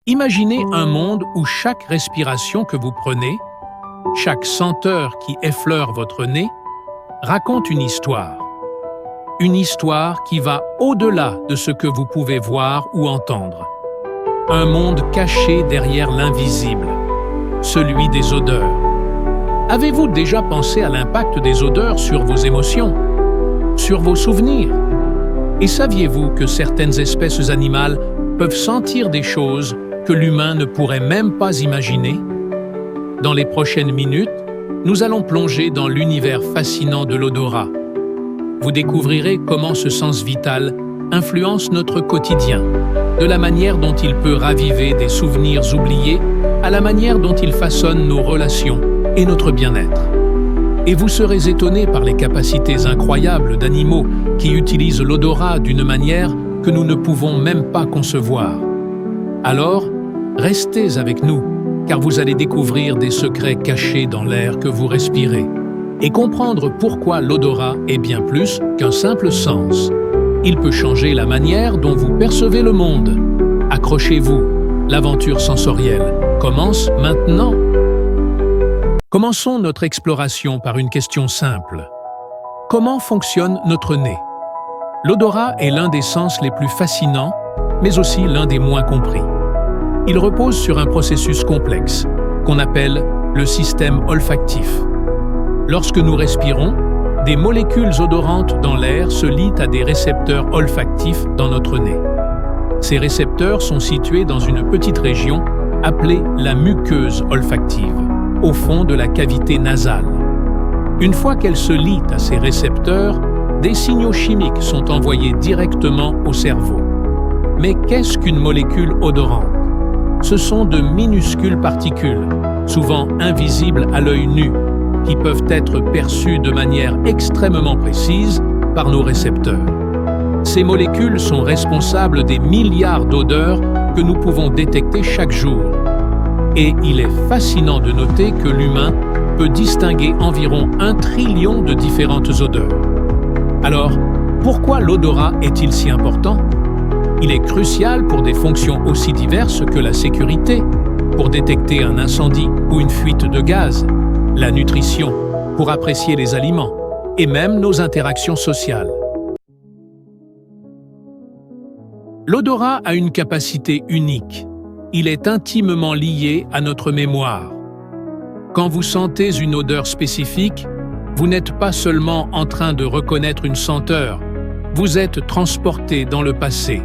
Imaginez un monde où chaque respiration que vous prenez, chaque senteur qui effleure votre nez, raconte une histoire. Une histoire qui va au-delà de ce que vous pouvez voir ou entendre. Un monde caché derrière l'invisible, celui des odeurs. Avez-vous déjà pensé à l'impact des odeurs sur vos émotions, sur vos souvenirs? Et saviez-vous que certaines espèces animales peuvent sentir des choses que l'humain ne pourrait même pas imaginer? Dans les prochaines minutes, nous allons plonger dans l'univers fascinant de l'odorat. Vous découvrirez comment ce sens vital influence notre quotidien, de la manière dont il peut raviver des souvenirs oubliés à la manière dont il façonne nos relations et notre bien-être. Et vous serez étonnés par les capacités incroyables d'animaux qui utilisent l'odorat d'une manière que nous ne pouvons même pas concevoir. Alors, restez avec nous, car vous allez découvrir des secrets cachés dans l'air que vous respirez et comprendre pourquoi l'odorat est bien plus qu'un simple sens. Il peut changer la manière dont vous percevez le monde. Accrochez-vous, l'aventure sensorielle commence maintenant. Commençons notre exploration par une question simple. Comment fonctionne notre nez? L'odorat est l'un des sens les plus fascinants, mais aussi l'un des moins compris. Il repose sur un processus complexe, qu'on appelle le système olfactif. Lorsque nous respirons, des molécules odorantes dans l'air se lient à des récepteurs olfactifs dans notre nez. Ces récepteurs sont situés dans une petite région appelée la muqueuse olfactive, au fond de la cavité nasale. Une fois qu'elle se lie à ces récepteurs, des signaux chimiques sont envoyés directement au cerveau. Mais qu'est-ce qu'une molécule odorante? Ce sont de minuscules particules, souvent invisibles à l'œil nu, qui peuvent être perçues de manière extrêmement précise par nos récepteurs. Ces molécules sont responsables des milliards d'odeurs que nous pouvons détecter chaque jour. Et il est fascinant de noter que l'humain peut distinguer environ 1 trillion de différentes odeurs. Alors, pourquoi l'odorat est-il si important? Il est crucial pour des fonctions aussi diverses que la sécurité, pour détecter un incendie ou une fuite de gaz, la nutrition, pour apprécier les aliments, et même nos interactions sociales. L'odorat a une capacité unique. Il est intimement lié à notre mémoire. Quand vous sentez une odeur spécifique, vous n'êtes pas seulement en train de reconnaître une senteur, vous êtes transporté dans le passé.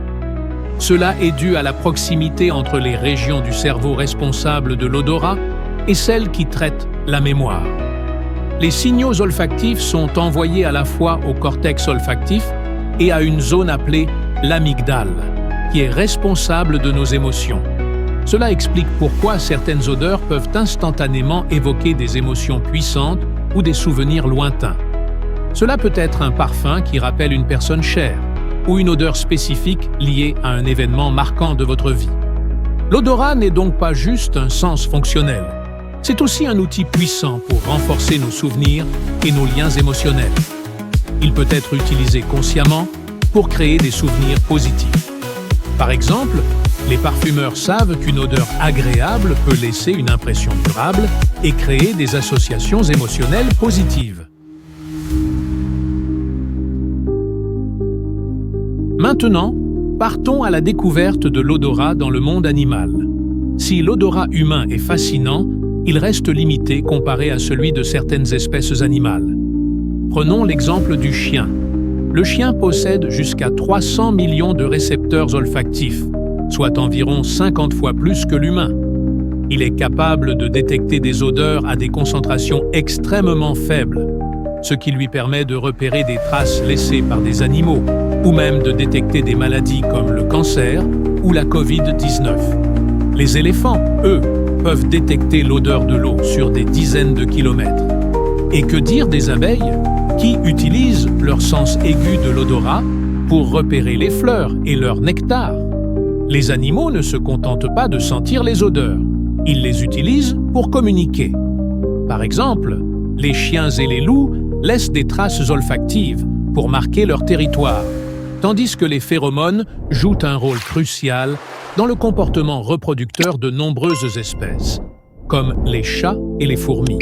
Cela est dû à la proximité entre les régions du cerveau responsables de l'odorat et celles qui traitent la mémoire. Les signaux olfactifs sont envoyés à la fois au cortex olfactif et à une zone appelée l'amygdale, qui est responsable de nos émotions. Cela explique pourquoi certaines odeurs peuvent instantanément évoquer des émotions puissantes ou des souvenirs lointains. Cela peut être un parfum qui rappelle une personne chère, ou une odeur spécifique liée à un événement marquant de votre vie. L'odorat n'est donc pas juste un sens fonctionnel. C'est aussi un outil puissant pour renforcer nos souvenirs et nos liens émotionnels. Il peut être utilisé consciemment pour créer des souvenirs positifs. Par exemple, les parfumeurs savent qu'une odeur agréable peut laisser une impression durable et créer des associations émotionnelles positives. Maintenant, partons à la découverte de l'odorat dans le monde animal. Si l'odorat humain est fascinant, il reste limité comparé à celui de certaines espèces animales. Prenons l'exemple du chien. Le chien possède jusqu'à 300 millions de récepteurs olfactifs, soit environ 50 fois plus que l'humain. Il est capable de détecter des odeurs à des concentrations extrêmement faibles, ce qui lui permet de repérer des traces laissées par des animaux, ou même de détecter des maladies comme le cancer ou la Covid-19. Les éléphants, eux, peuvent détecter l'odeur de l'eau sur des dizaines de kilomètres. Et que dire des abeilles, qui utilisent leur sens aigu de l'odorat pour repérer les fleurs et leur nectar? Les animaux ne se contentent pas de sentir les odeurs, ils les utilisent pour communiquer. Par exemple, les chiens et les loups laissent des traces olfactives pour marquer leur territoire. tandis que les phéromones jouent un rôle crucial dans le comportement reproducteur de nombreuses espèces, comme les chats et les fourmis.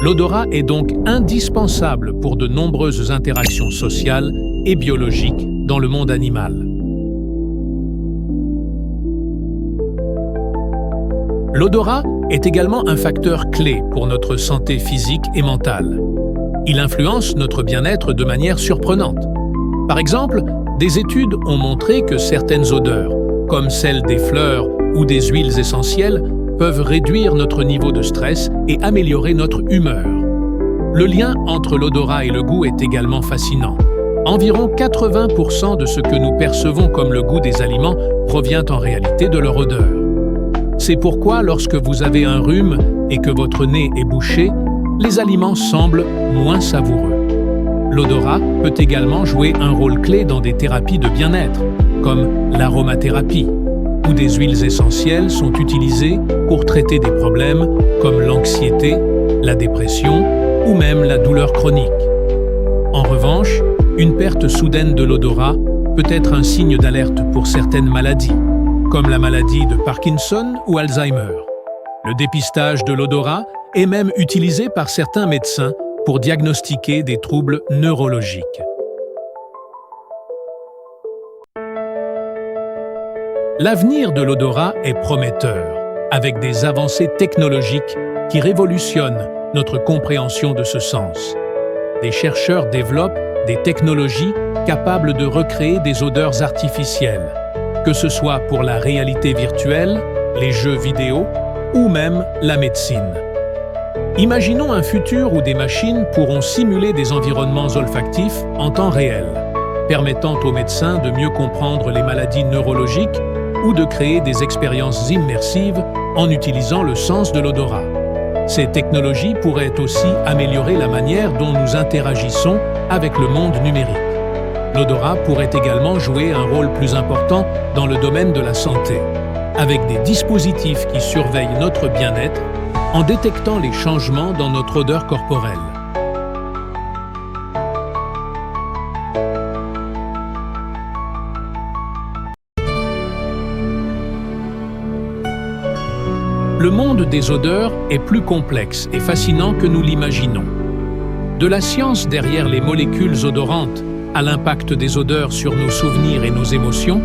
L'odorat est donc indispensable pour de nombreuses interactions sociales et biologiques dans le monde animal. L'odorat est également un facteur clé pour notre santé physique et mentale. Il influence notre bien-être de manière surprenante. Par exemple, des études ont montré que certaines odeurs, comme celles des fleurs ou des huiles essentielles, peuvent réduire notre niveau de stress et améliorer notre humeur. Le lien entre l'odorat et le goût est également fascinant. Environ 80% de ce que nous percevons comme le goût des aliments provient en réalité de leur odeur. C'est pourquoi lorsque vous avez un rhume et que votre nez est bouché, les aliments semblent moins savoureux. L'odorat peut également jouer un rôle clé dans des thérapies de bien-être, comme l'aromathérapie, où des huiles essentielles sont utilisées pour traiter des problèmes comme l'anxiété, la dépression ou même la douleur chronique. En revanche, une perte soudaine de l'odorat peut être un signe d'alerte pour certaines maladies, comme la maladie de Parkinson ou Alzheimer. Le dépistage de l'odorat est même utilisé par certains médecins pour diagnostiquer des troubles neurologiques. L'avenir de l'odorat est prometteur, avec des avancées technologiques qui révolutionnent notre compréhension de ce sens. Des chercheurs développent des technologies capables de recréer des odeurs artificielles, que ce soit pour la réalité virtuelle, les jeux vidéo ou même la médecine. Imaginons un futur où des machines pourront simuler des environnements olfactifs en temps réel, permettant aux médecins de mieux comprendre les maladies neurologiques ou de créer des expériences immersives en utilisant le sens de l'odorat. Ces technologies pourraient aussi améliorer la manière dont nous interagissons avec le monde numérique. L'odorat pourrait également jouer un rôle plus important dans le domaine de la santé, avec des dispositifs qui surveillent notre bien-être en détectant les changements dans notre odeur corporelle. Le monde des odeurs est plus complexe et fascinant que nous l'imaginons. De la science derrière les molécules odorantes à l'impact des odeurs sur nos souvenirs et nos émotions,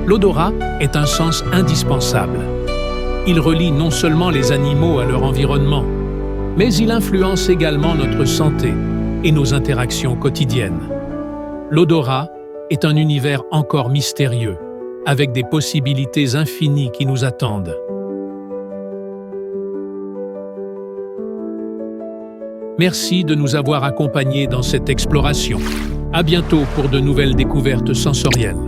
l'odorat est un sens indispensable. Il relie non seulement les animaux à leur environnement, mais il influence également notre santé et nos interactions quotidiennes. L'odorat est un univers encore mystérieux, avec des possibilités infinies qui nous attendent. Merci de nous avoir accompagnés dans cette exploration. À bientôt pour de nouvelles découvertes sensorielles.